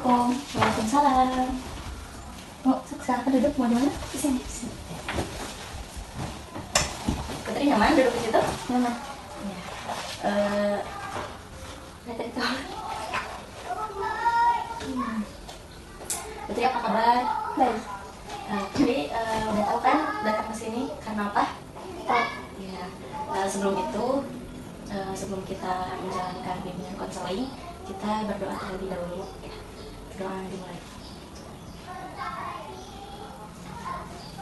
Assalamualaikum. Waalaikumsalam. Oh, silakan duduk. Mau di mana? Di sini. Putri nyaman duduk di situ? Nyaman. Ya. Lihat itu. Putri apa kabar? Baik. Putri udah tahu kan datang ke sini karena apa? Tahu. Ya. Sebelum itu, sebelum kita menjalankan bimbingan konseling, kita berdoa terlebih dahulu. Ya. Doa dimulai.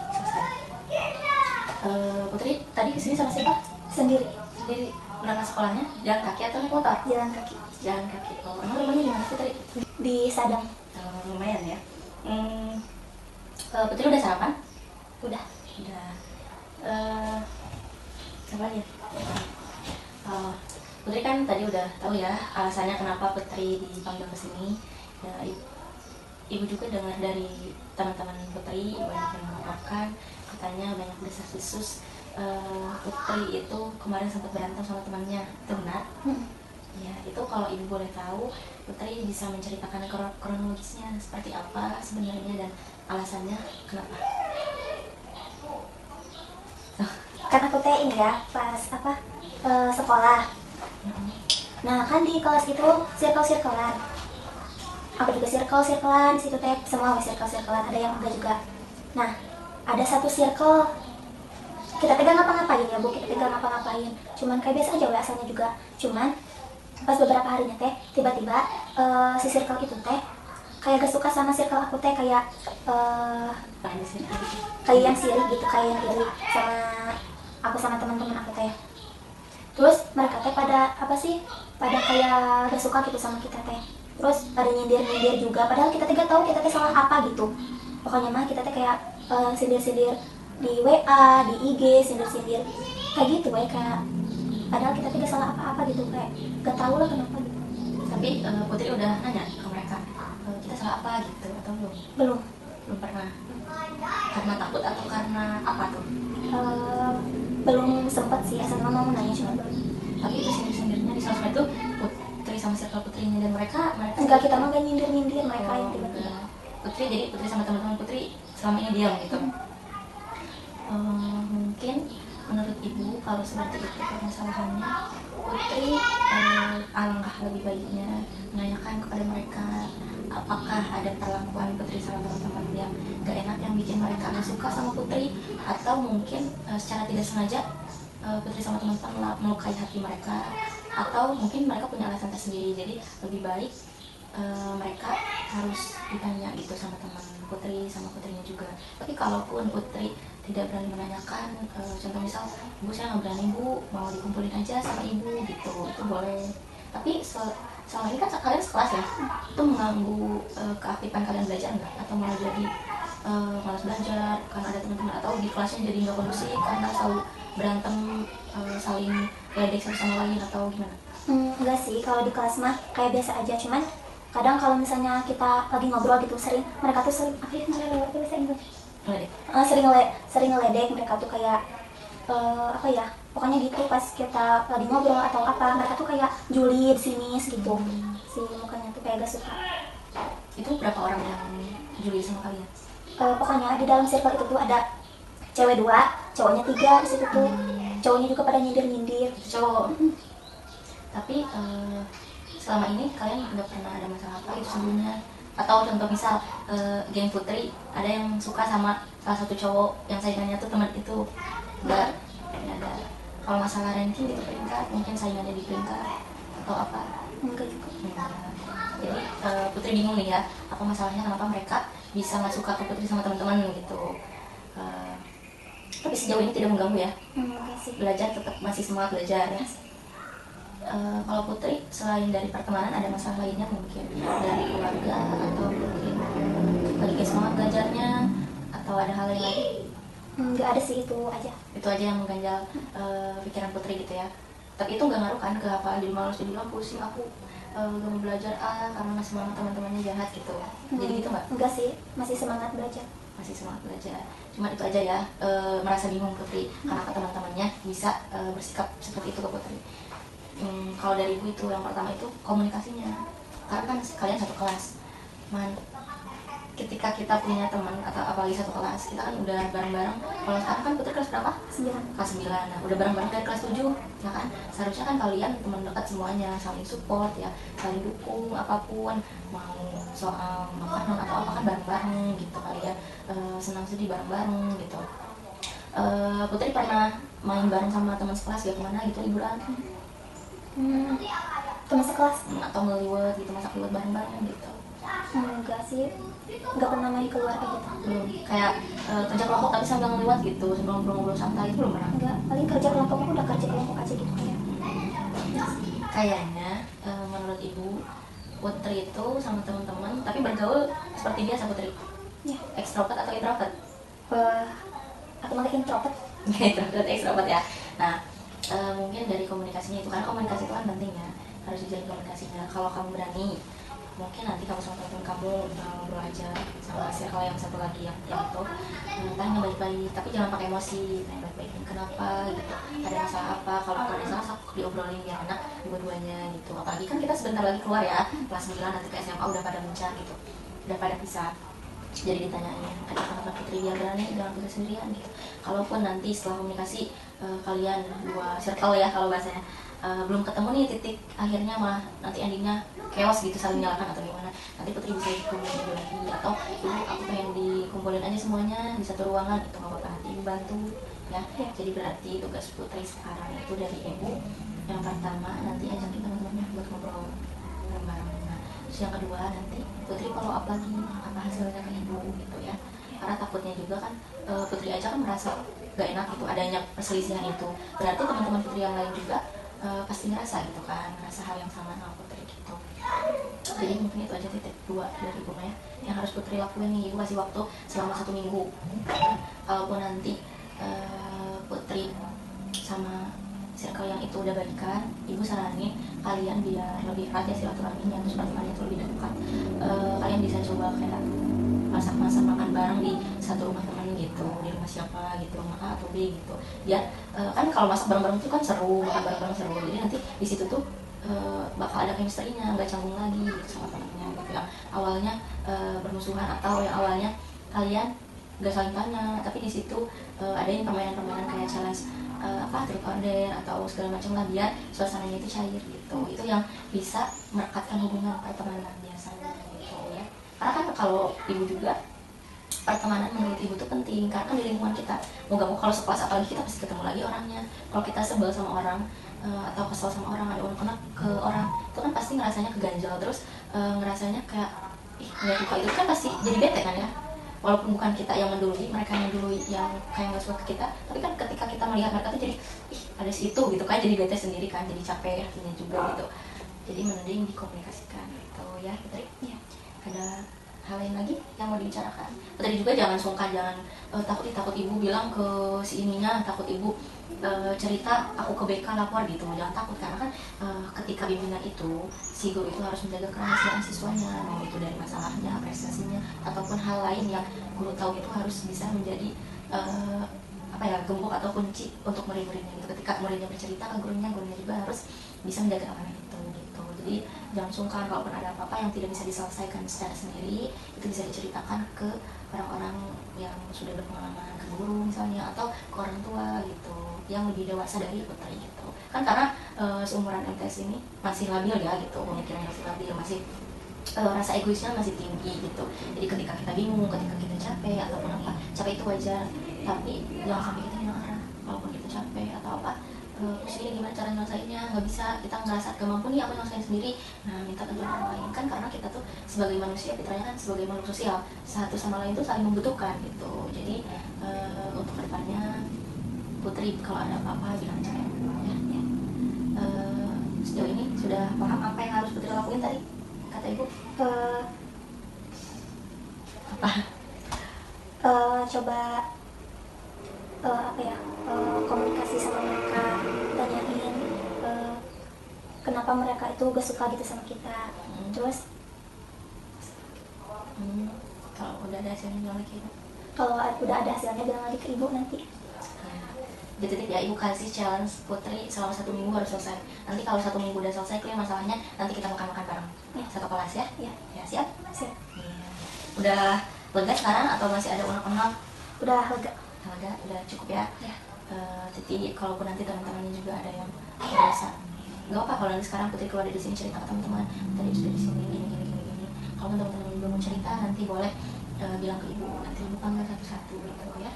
Selesai. Putri tadi kesini sama siapa? Sendiri. Sendiri. Berangkat sekolahnya jalan kaki atau naik motor? Jalan kaki. Jalan kaki. Oh, emang rumahnya di mana Putri? Di Sadang. Lumayan ya. Putri udah sarapan? Udah. Udah. Apa lagi? Putri kan tadi udah tahu ya alasannya kenapa Putri dipanggil ke sini. Ya, ibu juga dengar dari teman-teman Putri banyak yang melaporkan, katanya banyak desas-desus Putri itu kemarin sempat berantem sama temannya. Itu benar? Ya, itu kalau ibu boleh tahu, Putri bisa menceritakan kronologisnya seperti apa sebenarnya dan alasannya kenapa? Kan aku teh ini ya pas sekolah. Nah kan di kelas itu circle-circlean. Aku juga circle-circlean di situ teh, semua circle-circlean, ada yang enggak juga. Nah ada satu circle kita tegang ngapa-ngapain ya Bu, kita tegang ngapa-ngapain. Cuman kayak biasa aja asalnya juga. Cuman pas beberapa harinya teh tiba-tiba si circle itu teh kayak gak suka sama circle aku teh, kayak kayak yang sirik gitu, kayak yang iri sama aku sama teman-teman aku teh. Terus mereka teh pada pada kayak gak suka gitu sama kita teh. Terus pada nyindir-nyindir juga, padahal kita teh gak tahu kita teh salah apa gitu. Pokoknya mah kita teh kayak sindir-sindir di WA, di IG, sindir-sindir kayak gitu kayak padahal kita teh gak salah apa-apa gitu, kayak gak tahu lah kenapa gitu. Tapi Putri udah nanya ke mereka, kita salah apa gitu atau belum? Belum. Belum pernah. Karena takut atau karena apa tuh? Belum sempat sih, asal mau nanya cuma belum. Tapi itu sindir-sindirnya di sosmed tuh Putri sama circle Putrinya dan mereka Enggak, kita mah gak nyindir-nyindir mereka yang tiba-tiba. enggak. Putri jadi Putri sama teman-teman Putri selama ini diam gitu. Mungkin menurut ibu kalau seperti itu permasalahannya, Putri alangkah lebih baiknya menanyakan kepada mereka apakah ada perlakuan Putri sama teman-teman yang gak enak yang bikin mereka gak suka sama Putri, atau mungkin secara tidak sengaja Putri sama teman-teman melukai hati mereka, atau mungkin mereka punya alasan tersendiri. Jadi lebih baik mereka harus ditanya gitu sama teman Putri sama Putrinya juga. Tapi kalaupun Putri tidak berani menanyakan, contoh misal, ibu saya nggak berani bu, mau dikumpulin aja sama ibu gitu, itu boleh. Tapi selama ini kan kalian sekelas ya, itu mengganggu keaktifan kalian belajar nggak? Atau malah jadi malas belajar karena ada teman-teman, atau di kelasnya jadi nggak kondusif karena selalu berantem, saling ledek satu sama lain, atau gimana? Enggak sih, kalau di kelas mah kayak biasa aja. Cuman kadang kalau misalnya kita lagi ngobrol gitu, mereka tuh sering apa ya ngelewat bahasa Inggris, Ledek. sering ngeledek mereka tuh kayak pokoknya gitu. Pas kita lagi ngobrol atau apa, mereka tuh kayak julid sini gitu, si mukanya tuh kayak gak suka. Itu berapa orang yang juli sama kalian? Pokoknya di dalam circle itu tuh ada cewek 2, cowoknya 3 di situ tuh. Cowoknya juga pada nyindir-nyindir. Itu cowok. Tapi selama ini kalian nggak pernah ada masalah apa itu sebelumnya? Atau contoh misal geng Putri ada yang suka sama salah satu cowok yang saingannya tuh teman itu, nggak ada. Kalau masalah ranking gitu peringkat, mungkin saingannya di peringkat atau apa? Enggak juga. Jadi Putri bingung nih ya, apa masalahnya kenapa mereka bisa nggak suka ke Putri sama teman-teman gitu. Tapi sejauh ini tidak mengganggu ya? Enggak sih. Belajar tetap masih semangat belajar ya? Kalau Putri selain dari pertemanan ada masalah lainnya mungkin dari keluarga, atau mungkin lagi gak semangat belajarnya, atau ada hal lain lagi? Enggak ada sih, itu aja. Itu aja yang mengganjal pikiran Putri gitu ya. Tapi itu nggak ngaruh kan ke hafalan, jadi malas, jadi pusing aku gak mau belajar karena masih semangat teman-temannya jahat gitu. Jadi gitu nggak? Enggak sih, masih semangat belajar. Masih semangat belajar. Cuma itu aja ya, merasa bingung Putri karena teman-temannya bisa bersikap seperti itu ke Putri. Kalau dari ibu itu yang pertama itu komunikasinya, karena kan kalian satu kelas, ketika kita punya teman atau apalagi satu kelas, kita kan udah bareng-bareng. Kalau sekarang kan Putri kelas berapa? 9. Kelas 9. Nah, udah bareng-bareng dari kelas 7, ya kan? Seharusnya kan kalian teman dekat semuanya, saling support ya, saling dukung apapun, mau soal makanan atau apa kan bareng-bareng gitu, kalian senang sedih bareng-bareng gitu. Putri pernah main bareng sama teman sekelas ya kemana gitu liburan? Teman sekelas? Atau ngeliwet gitu, masak liwet bareng-bareng gitu? Enggak sih, enggak pernah main keluar kayak gitu. Belum, kayak kerja kelompok tapi sambil ngeliwat gitu, sambil ngobrol-ngobrol santai itu belum pernah? Enggak, paling kerja kelompok aku udah kerja kelompok aja gitu kayak. Kayaknya menurut ibu, Putri itu sama teman-teman tapi bergaul seperti biasa Putri? Ya. Extrovert atau introvert? Aku malah introvert. Introvert, extrovert ya. Nah, mungkin dari komunikasinya itu, karena komunikasi itu kan penting ya, harus dijalin komunikasinya. Kalau kamu berani, mungkin nanti kamu sama teman-teman kamu ngobrol aja sama circle yang satu lagi yang itu, tanya baik-baik, tapi jangan pakai emosi, tanya baik-baik kenapa gitu, ada masalah apa, kalau ada masalah aku diobrolin biar enak dua-duanya gitu. Apalagi kan kita sebentar lagi keluar ya, kelas 9 nanti ke SMA udah pada mencar gitu, udah pada pisah. Jadi ditanyain, kenapa Putri biar berani, jangan bisa sendirian gitu. Kalaupun nanti setelah komunikasi kalian dua circle ya kalau bahasanya belum ketemu nih titik akhirnya, malah nanti endingnya chaos gitu, saling nyalakan atau gimana, nanti Putri bisa dikumpulin lagi, atau ibu aku pengen dikumpulin aja semuanya di satu ruangan, itu nggak apa-apa, nanti ibu bantu ya. Jadi berarti tugas Putri sekarang itu dari ibu, yang pertama nanti ajakin teman-temannya buat ngobrol bareng-bareng. Terus yang kedua nanti Putri follow up lagi apa hasilnya ke ibu gitu ya, karena takutnya juga kan Putri aja kan merasa gak enak gitu adanya perselisihan itu, berarti teman-teman Putri yang lain juga pasti ngerasa gitu kan, ngerasa hal yang sama sama Putri gitu. Jadi mungkin itu aja titik 2 dari ibu ya yang harus Putri lakuin nih. Ibu kasih waktu selama 1 minggu. Kalaupun nanti Putri sama circle yang itu udah baikan, ibu saranin kalian biar lebih erat ya silaturahminya, terus pertemanannya itu lebih dekat. Kalian bisa coba kayak masak-masak makan bareng di satu rumah teman gitu, di rumah siapa gitu, rumah A atau B gitu. Biar kan kalau masak bareng-bareng itu kan seru, makan bareng-bareng seru. Jadi nanti di situ tuh bakal ada chemistry-nya, nggak canggung lagi gitu sama temennya gitu. Yang awalnya bermusuhan atau yang awalnya kalian nggak saling tanya, tapi di situ adain permainan-permainan kayak challenge truth order atau segala macam lah, biar suasananya itu cair gitu. Itu yang bisa merekatkan hubungan pertemanan biasanya gitu ya. Karena kan kalau ibu juga, pertemanan menurut ibu tuh penting, karena kan di lingkungan kita mau gak mau kalau sekelas apalagi kita pasti ketemu lagi orangnya. Kalau kita sebel sama orang atau kesel sama orang, ada unek-unek ke orang, itu kan pasti ngerasanya keganjal, terus ngerasanya kayak ih nggak suka, itu kan pasti jadi bete kan ya. Walaupun bukan kita yang mendului, mereka yang dului yang kayak nggak suka ke kita, tapi kan ketika kita melihat mereka tuh jadi ih ada situ gitu kan, jadi bete sendiri kan, jadi capek hatinya juga gitu. Jadi mending dikomunikasikan gitu ya Putri. Ya. Ada hal lain lagi yang mau dibicarakan? Putri juga jangan sungkan, jangan takut ibu bilang ke si ininya, takut ibu cerita aku ke BK lapor gitu, jangan takut, karena kan ketika bimbingan itu si guru itu harus menjaga kerahasiaan siswanya, mau itu dari masalahnya, prestasinya, ataupun hal lain yang guru tahu, itu harus bisa menjadi gembok atau kunci untuk murid-muridnya gitu. Ketika muridnya bercerita ke gurunya, gurunya juga harus bisa menjaga amanah itu gitu. Jadi jangan sungkan, kalaupun ada apa-apa yang tidak bisa diselesaikan secara sendiri, itu bisa diceritakan ke orang-orang yang sudah berpengalaman, ke guru misalnya, atau ke orang tua gitu, yang lebih dewasa dari Putri gitu. Kan karena seumuran MTS ini masih labil ya gitu, pemikirannya masih labil, masih rasa egoisnya masih tinggi gitu. Jadi ketika kita bingung, ketika kita capek ataupun apa, capek itu wajar, tapi jangan sampai kita hilang arah. Walaupun kita capek atau apa, terus ini gimana cara nyelesainnya, nggak bisa, kita ngerasa gak mampu nih aku nyelesain sendiri, nah minta bantuan orang lain. Kan karena kita tuh sebagai manusia, fitrahnya kan sebagai makhluk sosial, satu sama lain tuh saling membutuhkan gitu. Jadi untuk kedepannya Putri kalau ada apa-apa bilang aja ya. Sejauh ini sudah paham apa yang harus Putri lakuin tadi kata ibu? Apa? Coba komunikasi sama mereka, tanyain kenapa mereka itu gak suka gitu sama kita. Terus kalau udah ada hasilnya bilang lagi ibu. Kalau udah ada hasilnya bilang lagi ke ibu nanti. Jadi ya ibu kasih challenge Putri selama 1 minggu harus selesai. Nanti kalau 1 minggu udah selesai clear masalahnya, nanti kita makan-makan bareng. Ya. Satu kelas ya? Ya. Ya siap? Siap. Udah lega sekarang atau masih ada unek-unek? Udah lega. Udah cukup ya. Ya. Jadi kalaupun nanti teman-temannya juga ada yang merasa nggak apa kalau nanti sekarang Putri keluar dari sini cerita ke teman-teman tadi sudah di sini gini. Kalau teman-teman juga mau cerita nanti boleh bilang ke ibu, nanti ibu panggil satu-satu gitu ya.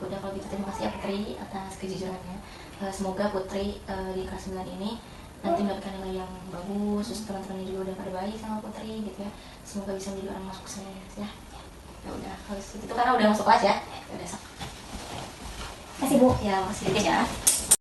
Udah kalau gitu terima kasih ya Putri atas kejujurannya. Semoga Putri di kelas 9 ini nanti mendapatkan nilai yang bagus, terus teman-temannya juga udah pada baik sama Putri gitu ya. Semoga bisa menjadi orang masuk sukses ya. Ya udah kalau gitu karena udah masuk kelas ya. Ya udah sok. Kasih Bu. Ya, makasih ya.